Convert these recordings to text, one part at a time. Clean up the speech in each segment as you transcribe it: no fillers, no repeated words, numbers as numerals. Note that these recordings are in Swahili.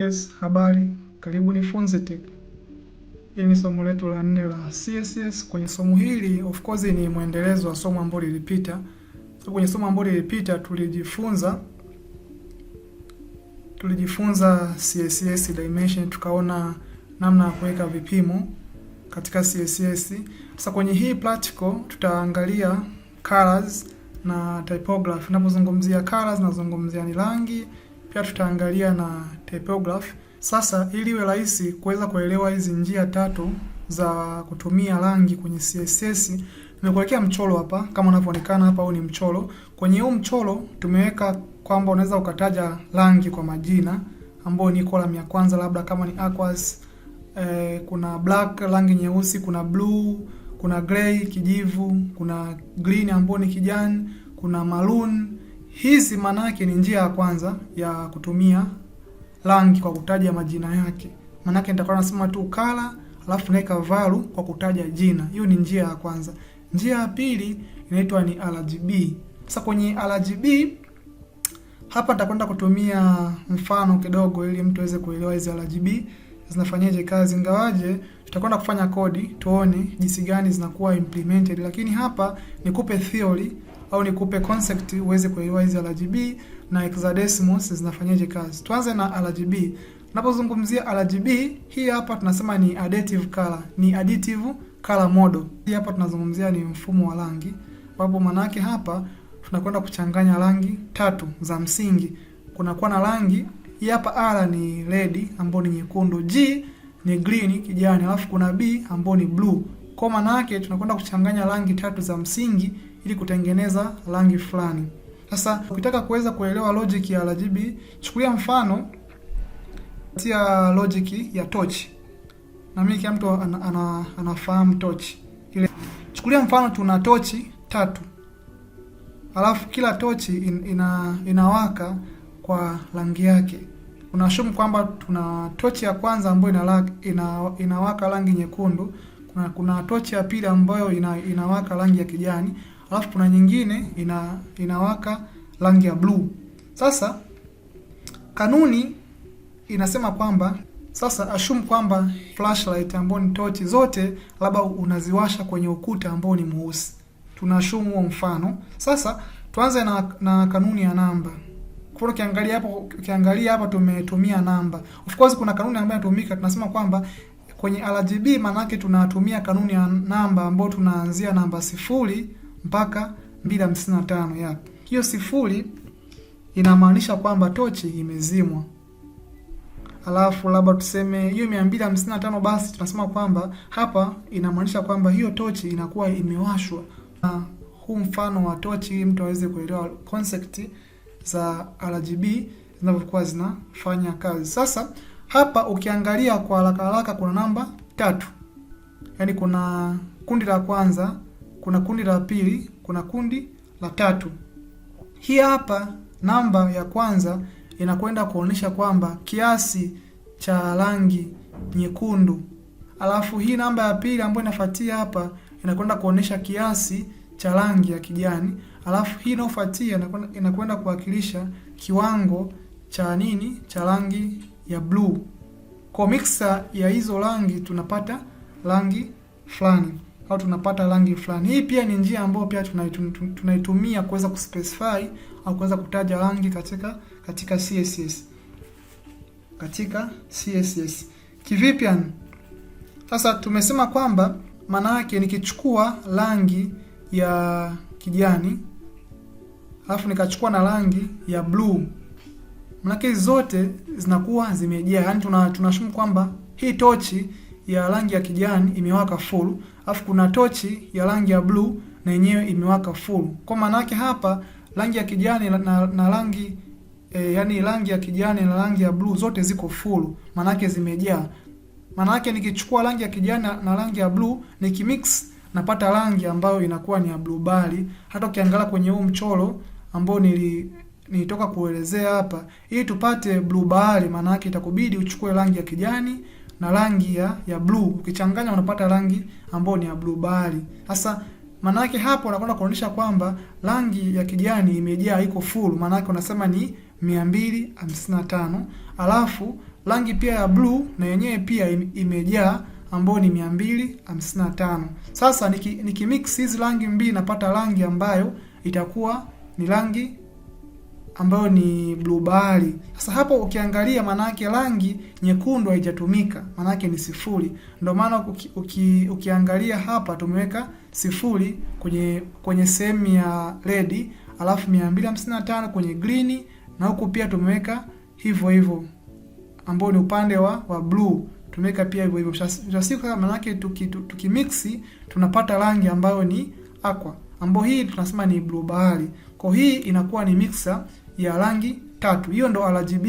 Yes, habari, karibu nifunze Tech. Hili ni somo letu la 4 la CSS. Kwenye somo hili of course ni mwendelezo wa somo ambalo lilipita. So kwenye somo ambalo lilipita tulijifunza CSS dimension, tukaona namna ya kuweka vipimo katika CSS. Sasa kwenye hii practical tutaangalia colors na typography. Ninapozungumzia colors nazungumzia ni rangi, pia tutaangalia na typography. Sasa ili iwe rahisi kuweza kuelewa hizi njia tatu za kutumia rangi kwenye CSS, nimekuwekea mchoro hapa kama unavyoonekana hapa. Huu ni mchoro. Kwenye huu mchoro tumeweka kwamba unaweza ukataja rangi kwa majina, ambao ni column ya kwanza, labda kama ni aqueous, kuna black rangi nyeusi, kuna blue, kuna gray kijivu, kuna green ambao ni kijani, kuna maroon. Hizi maana yake ni njia ya kwanza ya kutumia rangi kwa kutaja majina yake. Maana yake nitakuwa nasema tu color alafu naweka value kwa kutaja jina. Hiyo ni njia ya kwanza. Njia ya pili inaitwa ni RGB. Sasa kwenye RGB hapa nitakwenda kutumia mfano kidogo ili mtu aweze kuelewa hizi RGB zinafanyaje kazi, ingawaje tutakwenda kufanya kodi tuone jinsi gani zinakuwa implemented, lakini hapa nikupe theory au nikupe concept uweze kuelewa hizi RGB na hexadecimals zinafanyaje kazi. Tuanze na RGB. Tunapozungumzia RGB, hii hapa tunasema ni additive color, ni additive color model. Hii hapa tunazungumzia ni mfumo wa rangi, ambapo maana yake hapa tunakwenda kuchanganya rangi tatu za msingi. Kunakuwa na rangi hii hapa, R ni red ambayo ni nyekundu, G ni green kijani, alafu kuna B ambayo ni blue. Kwa maana yake tunakwenda kuchanganya rangi tatu za msingi ili kutengeneza rangi fulani. Sasa ukitaka kuweza kuelewa logic ya RGB, chukulia mfano tia logic ya torch. Na mimi kila mtu anafahamu torch. Ile chukulia mfano tuna tochi tatu. Alafu kila tochi inawaka kwa rangi yake. Unashumu kwamba tuna tochi ya kwanza ambayo inawaka rangi nyekundu, kuna tochi ya pili ambayo inawaka rangi ya kijani, alafu kuna nyingine inawaka rangi ya blue. Sasa kanuni inasema kwamba sasa assume kwamba flashlight ambayo ni tochi zote labda unaziwasha kwenye ukuta ambao ni mweusi. Tunashumu huo mfano. Sasa tuanze na kanuni ya namba. Kwa ukiangalia hapa tumetumia namba. Of course kuna kanuni ambayo inatumika, tunasema kwamba kwenye RGB maana yake tunatumia kanuni ya namba ambayo tunaanzia namba 0 mpaka 255 ya. Hiyo 0 inamaanisha kwamba tochi imezimwa. Alafu labda tuseme hiyo 255, basi tunasema kwamba hapa inamaanisha kwamba hiyo tochi inakuwa imewashwa. Huu mfano wa tochi mtu aweze kuelewa concept za RGB zinavyokuwa zinafanya kazi. Sasa hapa ukiangalia kwa haraka kuna namba tatu. Yaani kuna kundi la kwanza, kuna kundi la pili, kuna kundi la tatu. Hii hapa namba ya kwanza inakwenda kuonyesha kwamba kiasi cha rangi nyekundu. Alafu hii namba ya pili ambayo inafuatia hapa inakwenda kuonyesha kiasi cha rangi ya kijani. Alafu hii inayofuatia inakwenda kuwakilisha kiwango cha nini? Cha rangi ya blue. Kwa mixer ya hizo rangi tunapata rangi fulani au tunapata rangi fulani. Hii pia ni njia ambayo pia tunaitumia kuweza kuspecify au kuweza kutaja rangi katika CSS. Katika CSS. Kivipi yani? Sasa tumesema kwamba maana yake nikichukua rangi ya kijani alafu nikachukua na rangi ya blue, maana zote zinakuwa zimejaa. Yaani tunashumu kwamba hii tochi ya rangi ya kijani imewaka full, alafu kuna tochi ya rangi ya blue na yenyewe imewaka full. Kwa maana yake hapa rangi ya kijani na rangi yani rangi ya kijani na rangi ya blue zote ziko full, maana yake zimejaa. Maana yake nikichukua rangi ya kijani na rangi ya blue nikimix napata rangi ambayo inakuwa ni ya blue bali. Hata ukiangalia kwenye huu mchoro ambao nilitoka kuelezea hapa, ili tupate blue bali maana yake itakubidi uchukue rangi ya kijani na rangi ya blue, ukichanganya unapata rangi ambayo ni ya blue bali. Sasa maana yake hapo unakwenda kuonyesha kwamba rangi ya kijani imejaa, iko full, maana yake unasema ni 255, alafu rangi pia ya blue na yenyewe pia imejaa ambayo ni 255. Sasa nikimix hizi rangi mbili napata rangi ambayo itakuwa ni rangi ambayo ni blue bahari. Sasa hapo ukiangalia manake rangi nyekundu haijatumika, manake ni 0. Ndio maana ukiangalia hapa tumeweka 0 kwenye sehemu ya red, alafu 255 kwenye green, na huku pia tumeweka hivyo hivyo ambao ni upande wa blue tumeweka pia hivyo hivyo. Sasa manake tukimix tunapata rangi ambayo ni aqua, ambayo hii tunasema ni blue bahari. Kwa hii inakuwa ni mixer ya rangi tatu. Hiyo ndo RGB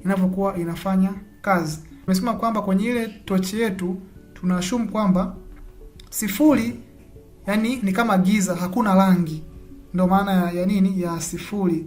inavyokuwa inafanya kazi. Tumesema kwamba kwenye ile tochi yetu tunashumu kwamba 0 yani ni kama giza, hakuna rangi. Ndio maana ya nini ya 0.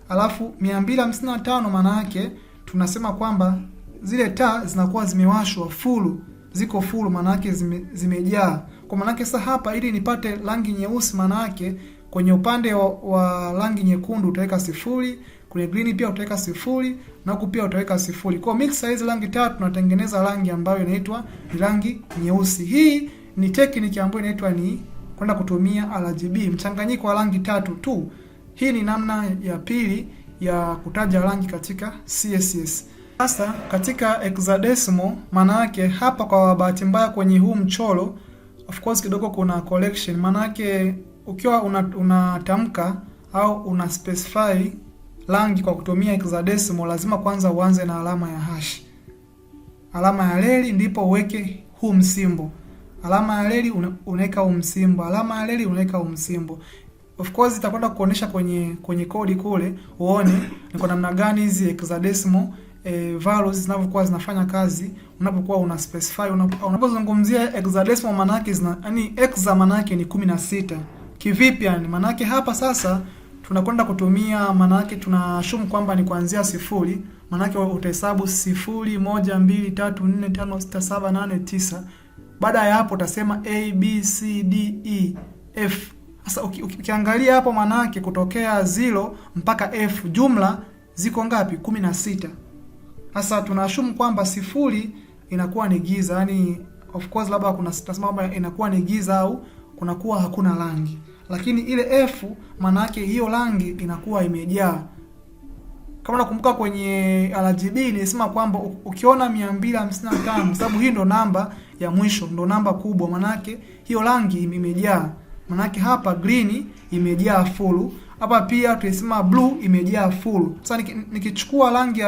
Alafu 255 maana yake tunasema kwamba zile taa zinakuwa zimewashwa full, ziko full, maana yake zimejaa. Kwa maana yake sasa hapa ili nipate rangi nyeusi, maana yake kwenye upande wa rangi nyekundu utaweka 0, kwenye green pia utaweka 0, na huku pia utaweka 0. Kwa mix hizi rangi tatu tunatengeneza rangi ambayo inaitwa ni rangi nyeusi. Hii ni technique ambayo inaitwa ni kwenda kutumia RGB, mchanganyiko wa rangi tatu tu. Hii ni namna ya pili ya kutaja rangi katika CSS. Sasa katika hexadecimal, maana yake hapa kwa bahati mbaya kwenye huu mchoro of course kidogo kuna collection. Maana yake ukiwa unatamka au una specify rangi kwa kutumia hexadecimal, lazima kwanza uanze na alama ya hash, alama ya reli, ndipo uweke huu msimbo. Alama ya reli unaweka huu msimbo, alama ya reli unaweka huu msimbo. Of course itakwenda kuonesha kwenye kodi kule uone ni kwa namna gani hizi hexadecimal values zinavyokuwa zinafanya kazi unapokuwa una specify. Unapozungumzia hexadecimal maana yake yani hexa maana yake ni 16. Kivipi yani? Maana yake hapa sasa tunakwenda kutumia, maana yake tunashumu kwamba ni kuanzia 0. Maana yake utahesabu 0 1 2 3 4 5 6 7 8 9. Baada ya hapo utasema A B C D E F. Sasa ukiangalia hapo maana yake kutokea 0 mpaka F jumla ziko ngapi? 16. Sasa tunashumu kwamba 0 inakuwa ni giza, yani of course labda kuna tunasema kwamba inakuwa ni giza au kunakuwa hakuna rangi. Lakini ile F maana yake hiyo rangi inakuwa imejaa. Kama nakumbuka kwenye RGB nilisema kwamba ukiona 255 sababu hii ndo namba ya mwisho, ndo namba kubwa, maana yake hiyo rangi imejaa. Maana yake hapa green imejaa full, hapa pia tulisema blue imejaa full. Sasa nikichukua rangi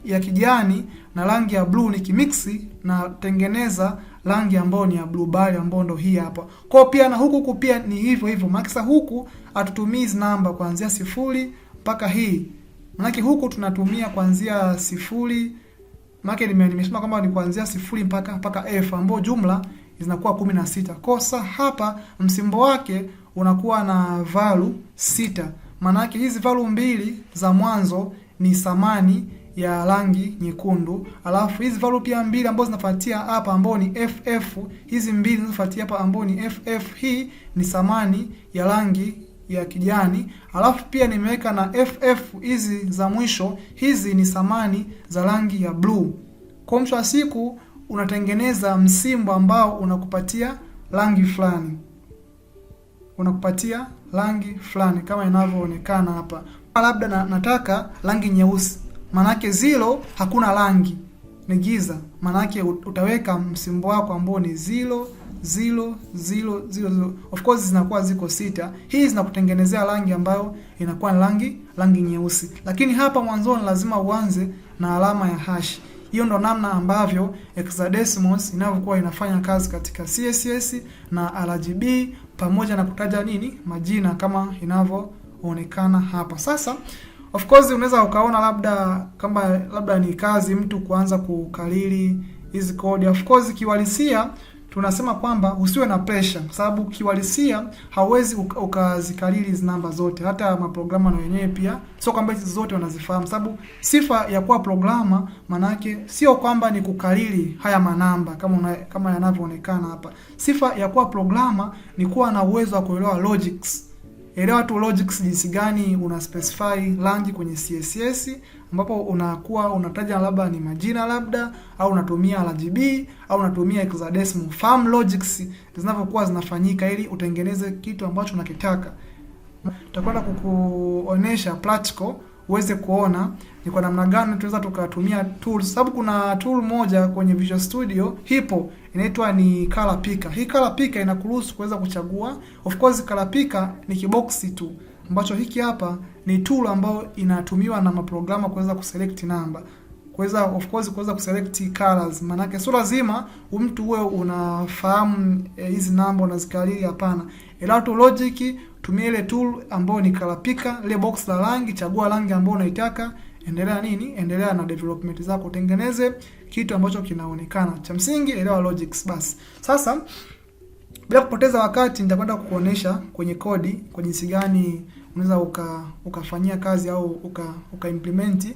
ya kijani na rangi ya blue nikimixi na tengeneza rangi ambayo ni ya blue bahari ambayo ndo hii hapa. Kwa pia na huku pia ni hivyo hivyo. Maana sasa huku hatutumii namba kuanzia 0 mpaka hii. Maana huku tunatumia kuanzia 0. Maana nimesema kwamba ni kuanzia 0 mpaka F ambayo jumla zinakuwa 16. Kosa hapa msimbo wake unakuwa na value 6. Maana yake hizi value mbili za mwanzo ni thamani ya rangi nyekundu, alafu hizi value pia mbili ambazo zinafuatia hapa ambao ni FF, hizi mbili zinazofuatia hapa ambao ni FF, hii ni thamani ya rangi ya kijani, alafu pia nimeweka na FF hizi za mwisho, hizi ni thamani za rangi ya blue. Kwa mwisho wa siku unatengeneza msimbo ambao unakupatia rangi fulani, kama inavyoonekana hapa. Labda nataka rangi nyeusi, manake 0 hakuna rangi, ni giza. Manake utaweka msimbo wako ambao ni 0 0 0 0. Of course zinakuwa ziko 6. Hii zinakutengenezea rangi ambayo inakuwa rangi nyeusi. Lakini hapa mwanzoni lazima uanze na alama ya hash. Hiyo ndo namna ambavyo hexadecimals inavyokuwa inafanya kazi katika CSS na RGB pamoja na kutaja majina kama inavyoonekana hapa. Sasa of course unaweza ukaona labda ni kazi mtu kuanza kukariri hizi kodi. Of course kiwalisia tunasema kwamba usiwe na pressure, kwa sababu kiwalisia hauwezi ukazikariri hizi namba zote. Hata maprograma na wenyewe pia sio kwamba hizi zote wanazifahamu, sababu sifa ya kuwa programa manake sio kwamba ni kukariri haya manamba kama yanavyoonekana hapa. Sifa ya kuwa programa ni kuwa na uwezo wa kuelewa logics. elewa tu logics jinsi gani una specify rangi kwenye CSS, ambapo unakuwa unataja labda ni majina labda, au unatumia RGB au unatumia hexadecimal. Fahamu logics zinavyokuwa zinafanyika ili utengeneze kitu ambacho unakitaka. Tutakwenda kukuonesha practical uweze kuona ni kwa namna gani tunaweza tukatumia tools, sababu kuna tool moja kwenye Visual Studio hipo inaitwa ni Color Picker. Hii Color Picker inakuruhusu kuweza kuchagua. Of course Color Picker ni kiboksi tu, ambacho hiki hapa ni tool ambayo inatumiwa na maprograma kuweza kuselect number, kuweza of course kuweza kuselect colors. Maana yake sio lazima mtu uwe unafahamu hizi namba unazikariri, hapana. Ila tu logic, tumia ile tool ambayo ni Color Picker, ile box la rangi, chagua rangi ambayo unaitaka, endelea na development zako, utengeneze kitu ambacho kinaonekana. Cha msingi elewa logics basi. Sasa bila kupoteza wakati, nitakwenda kukuonesha kwenye kodi kwa jinsi gani unaweza ukafanyia kazi au implement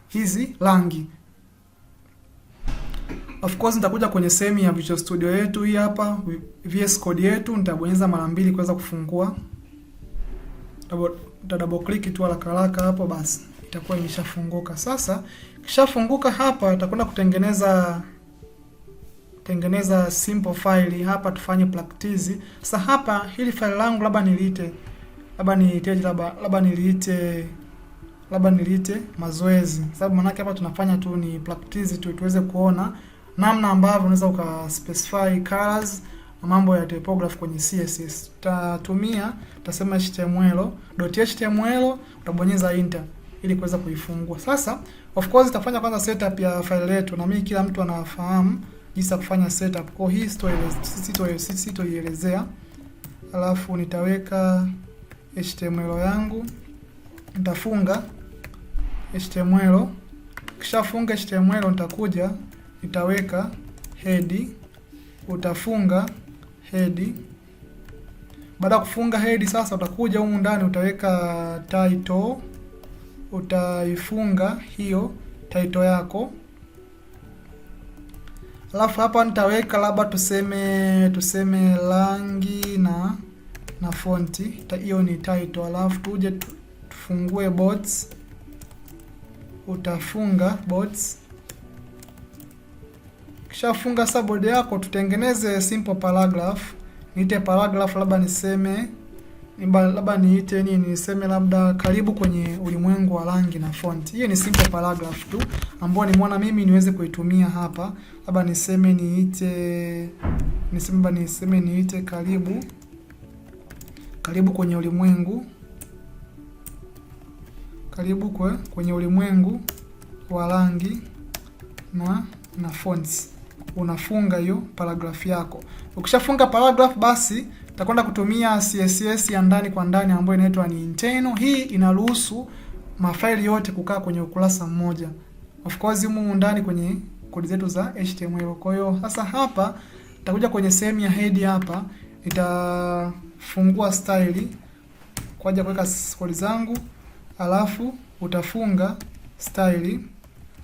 hizi rangi. Of course nitakuja kwenye sehemu ya Visual Studio yetu hii hapa, VS Code yetu, nitabonyeza mara mbili kuweza kufungua. Double click tu haraka hapo, basi itakuwa imeshafunguka. Sasa kishafunguka hapa, itakwenda kutengeneza simple file hapa, tufanye practice. Sasa hapa hili file langu labda niliite mazoezi, sababu maana yake hapa tunafanya tu ni practice tu, tuweze kuona namna ambavyo unaweza ukaspecify colors na mambo ya typography kwenye CSS. Tutasema html.html, utabonyeza enter ili kuweza kuifungua. Sasa of course itafanya kwanza setup ya file yetu, na mimi kila mtu anafahamu jinsi ya kufanya setup. Kwa hii sitoielezea. Alafu nitaweka HTML yangu, nitafunga HTML. Kishafunga HTML, nitakuja nitaweka head, utafunga head. Baada ya kufunga head, sasa utakuja humu ndani utaweka title, utaifunga hiyo title yako. Alafu hapa nitaweka labda tuseme rangi na fonti, hiyo ni title. Alafu tuje tufungue boards, utafunga boards. Kisha funga subboard yako, tutengeneze simple paragraph. Niite paragraph labda niseme labda karibu kwenye ulimwengu wa rangi na font. Hiyo ni simple paragraph tu ambayo nimeona mimi niweze kuitumia hapa. Labda niseme niite karibu kwenye ulimwengu, kwenye ulimwengu wa rangi na fonts. Unafunga hiyo paragraph yako. Ukishafunga paragraph, basi utakwenda kutumia CSS ya ndani kwa ndani ambayo inaitwa ni internal. Hii inaruhusu mafaili yote kukaa kwenye ukurasa mmoja. Of course humu ndani kwenye kodi zetu za HTML. Kwa hiyo sasa hapa nitakuja kwenye sehemu ya head hapa, nitafungua style kwa ajili ya kuweka kodi zangu, alafu utafunga style.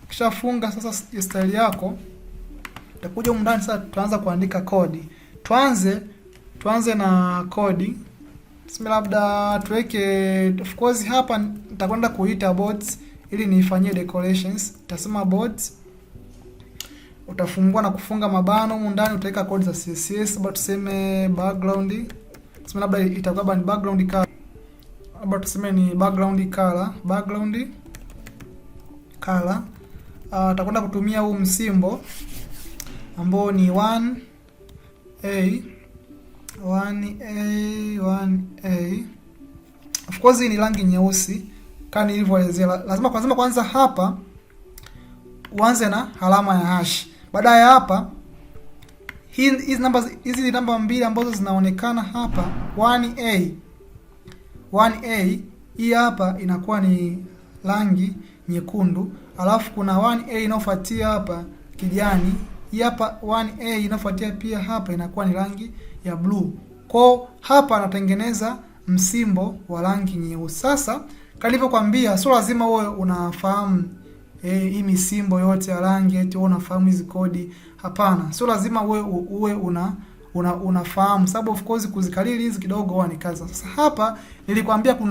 Kisha funga sasa style yako, utakuja humu ndani sasa tutaanza kuandika kodi. Tuanze na kodi. Tuseme labda tuweke, of course hapa nitakwenda kuita boards ili niifanyie decorations. Utasema boards, utafungua na kufunga mabano. Humu ndani utaweka kodi za CSS. Labda tuseme background. Tuseme labda itakuwa ni background color. Labda tuseme ni background color. Utakwenda kutumia huu msimbo ambao ni 1A. Of course hii ni rangi nyeusi kama nilivyoelezea. Lazima kwanza hapa uanze na alama ya hash. Baada ya hapa hizi namba mbili ambazo zinaonekana hapa 1A hii hapa inakuwa ni rangi nyekundu, alafu kuna 1A inayofuatia hapa kijani. Hii hapa 1A inafuatia pia hapa inakuwa ni rangi ya blue. Kwa hapa anatengeneza msimbo wa rangi nyeusi. Sasa kama nilivyokuambia, sio lazima uwe unafahamu hii misimbo yote ya rangi eti unafahamu hizi kodi. Hapana, sio lazima uwe unafahamu, sababu of course kuzikariri hizi kidogo huwa ni kazi. Sasa hapa nilikwambia kuna